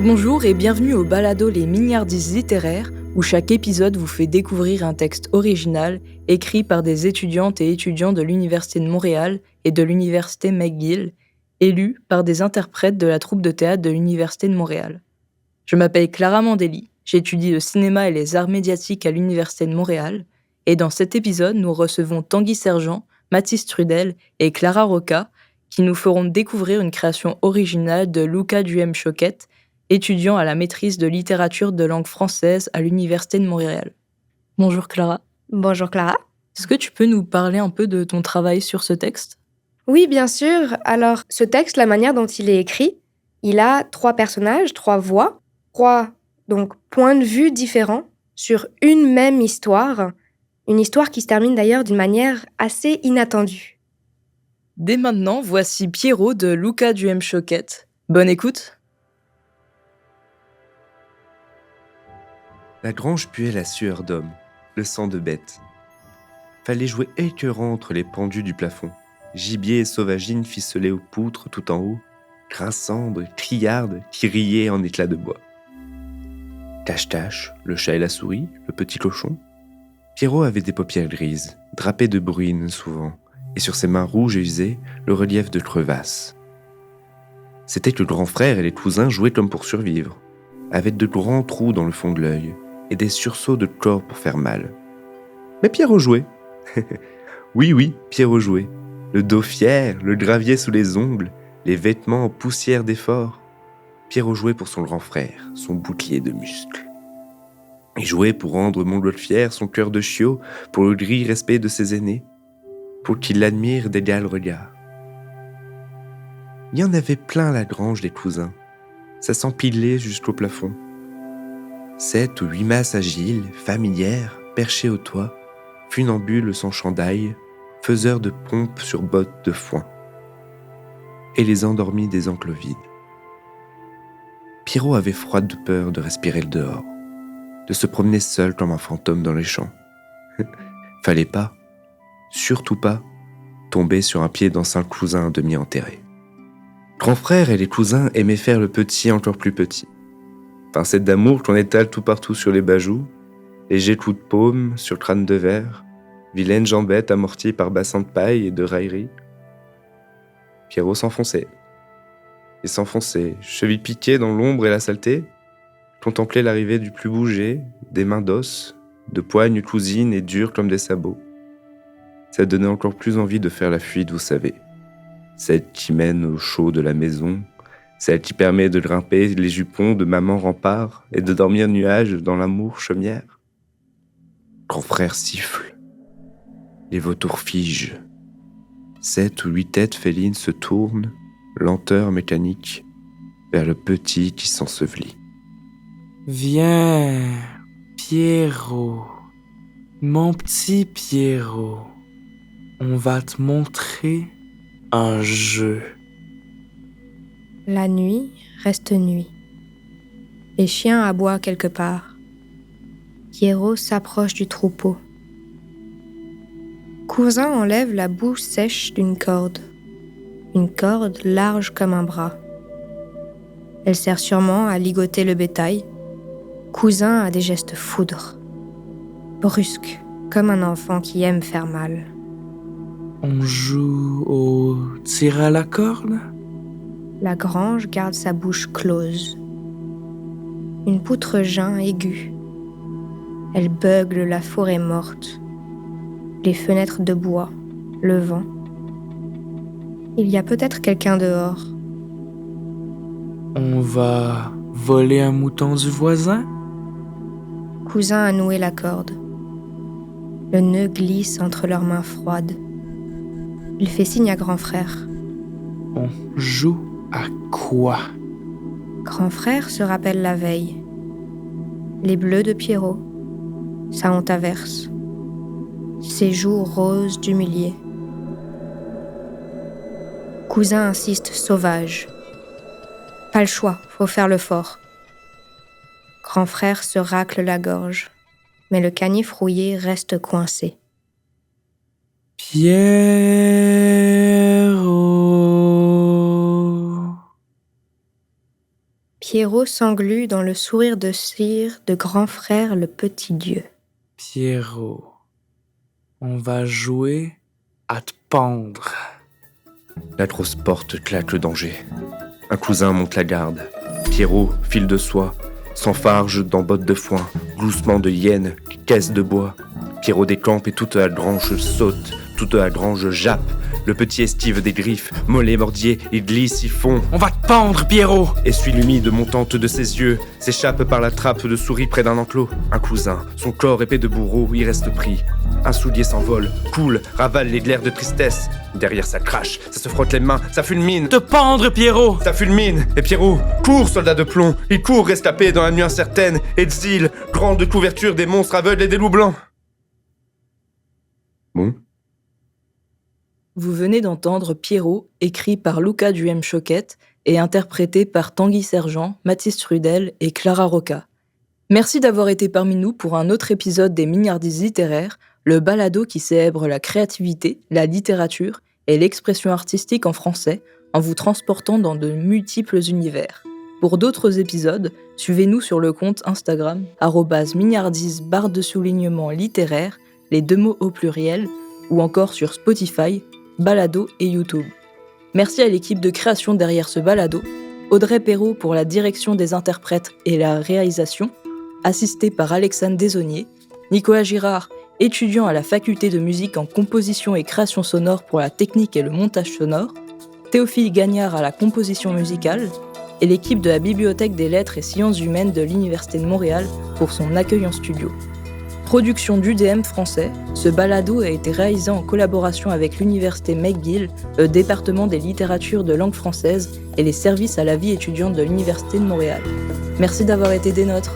Bonjour et bienvenue au balado Les Mignardises littéraires, où chaque épisode vous fait découvrir un texte original écrit par des étudiantes et étudiants de l'Université de Montréal et de l'Université McGill, élus par des interprètes de la troupe de théâtre de l'Université de Montréal. Je m'appelle Clara Mandelli, j'étudie le cinéma et les arts médiatiques à l'Université de Montréal, et dans cet épisode, nous recevons Tanguy Sergent, Mathis Trudel et Clara Roca, qui nous feront découvrir une création originale de Luca Duhem-Choquette, étudiant à la maîtrise de littérature de langue française à l'Université de Montréal. Bonjour Clara. Bonjour Clara. Est-ce que tu peux nous parler un peu de ton travail sur ce texte ? Oui, bien sûr. Alors, ce texte, la manière dont il est écrit, il a 3 personnages, 3 voix, 3 donc points de vue différents sur une même histoire. Une histoire qui se termine d'ailleurs d'une manière assez inattendue. Dès maintenant, voici Pierrot de Luca Duhem-Choquette. Bonne écoute. La grange puait la sueur d'homme, le sang de bête. Fallait jouer écœurant entre les pendus du plafond, gibier et sauvagine ficelés aux poutres tout en haut, grinçandes, criardes qui riaient en éclats de bois. Tache-tache, le chat et la souris, le petit cochon. Pierrot avait des paupières grises, drapées de bruine souvent, et sur ses mains rouges et usées, le relief de crevasses. C'était que le grand frère et les cousins jouaient comme pour survivre, avec de grands trous dans le fond de l'œil, et des sursauts de corps pour faire mal. Mais Pierrot jouait. Oui, Pierrot jouait. Le dos fier, le gravier sous les ongles, les vêtements en poussière d'effort. Pierrot jouait pour son grand frère, son bouclier de muscles. Il jouait pour rendre montgolfière son cœur de chiot, pour le gris respect de ses aînés, pour qu'il l'admire d'égal regard. Il y en avait plein la grange des cousins. Ça s'empilait jusqu'au plafond. 7 ou 8 masses agiles, familières, perchées au toit, funambules sans chandail, faiseurs de pompes sur bottes de foin. Et les endormis des enclos vides. Pierrot avait froid de peur de respirer le dehors, de se promener seul comme un fantôme dans les champs. Fallait pas, surtout pas, tomber sur un pied d'ancien cousin demi-enterré. Grand frère et les cousins aimaient faire le petit encore plus petit. Pincette d'amour qu'on étale tout partout sur les bajoux, léger coup de paume sur crâne de verre, vilaine jambette amortie par bassin de paille et de raillerie. Pierrot s'enfonçait. Il s'enfonçait, cheville piquée dans l'ombre et la saleté, contemplait l'arrivée du plus bougé, des mains d'os, de poignes cousines et dures comme des sabots. Ça donnait encore plus envie de faire la fuite, vous savez. Celle qui mène au chaud de la maison, celle qui permet de grimper les jupons de maman rempart et de dormir nuage dans l'amour chaumière. Grand frère siffle. Les vautours figent. 7 ou 8 têtes félines se tournent, lenteur mécanique, vers le petit qui s'ensevelit. Viens, Pierrot, mon petit Pierrot, on va te montrer un jeu. La nuit reste nuit. Les chiens aboient quelque part. Pierrot s'approche du troupeau. Cousin enlève la boue sèche d'une corde. Une corde large comme un bras. Elle sert sûrement à ligoter le bétail. Cousin a des gestes foudres. Brusques, comme un enfant qui aime faire mal. On joue au tir à la corde? La grange garde sa bouche close. Une poutre geint aiguë. Elle beugle la forêt morte. Les fenêtres de bois, le vent. Il y a peut-être quelqu'un dehors. On va voler un mouton du voisin? Cousin a noué la corde. Le nœud glisse entre leurs mains froides. Il fait signe à grand frère. On joue à quoi? Grand frère se rappelle la veille. Les bleus de Pierrot. Sa honte averse. Ses joues roses d'humilié. Cousin insiste sauvage. Pas le choix, faut faire le fort. Grand frère se racle la gorge, mais le canif rouillé reste coincé. Pierrot. Pierrot s'englue dans le sourire de cire de grand frère le petit Dieu. Pierrot, on va jouer à te pendre. La grosse porte claque le danger. Un cousin monte la garde. Pierrot, fil de soie, s'enfarge dans bottes de foin, gloussement de hyène, caisse de bois. Pierrot décampe et toute la grange saute, toute la grange jappe. Le petit estive des griffes, mollet mordier, il glisse, il fond. On va te pendre, Pierrot! Essuie l'humide montante de ses yeux, s'échappe par la trappe de souris près d'un enclos. Un cousin, son corps épais de bourreau, y reste pris. Un soulier s'envole, coule, ravale les glaires de tristesse. Derrière ça crache, ça se frotte les mains, ça fulmine. Te pendre, Pierrot! Ça fulmine, et Pierrot court, soldat de plomb. Il court rescapé dans la nuit incertaine. Exil, grande couverture des monstres aveugles et des loups blancs. Bon. Vous venez d'entendre Pierrot, écrit par Luca Duhem-Choquette et interprété par Tanguy Sergent, Mathis Trudel et Clara Roca. Merci d'avoir été parmi nous pour un autre épisode des Mignardises littéraires, le balado qui célèbre la créativité, la littérature et l'expression artistique en français en vous transportant dans de multiples univers. Pour d'autres épisodes, suivez-nous sur le compte Instagram @mignardise_littéraire, les 2 mots au pluriel, ou encore sur Spotify, Balado et YouTube. Merci à l'équipe de création derrière ce balado, Audrey Perrault pour la direction des interprètes et la réalisation, assisté par Alexandre Desauniers, Nicolas Girard, étudiant à la faculté de musique en composition et création sonore pour la technique et le montage sonore, Théophile Gagnard à la composition musicale, et l'équipe de la Bibliothèque des Lettres et Sciences Humaines de l'Université de Montréal pour son accueil en studio. Production d'UDM français, ce balado a été réalisé en collaboration avec l'Université McGill, le département des littératures de langue française et les services à la vie étudiante de l'Université de Montréal. Merci d'avoir été des nôtres.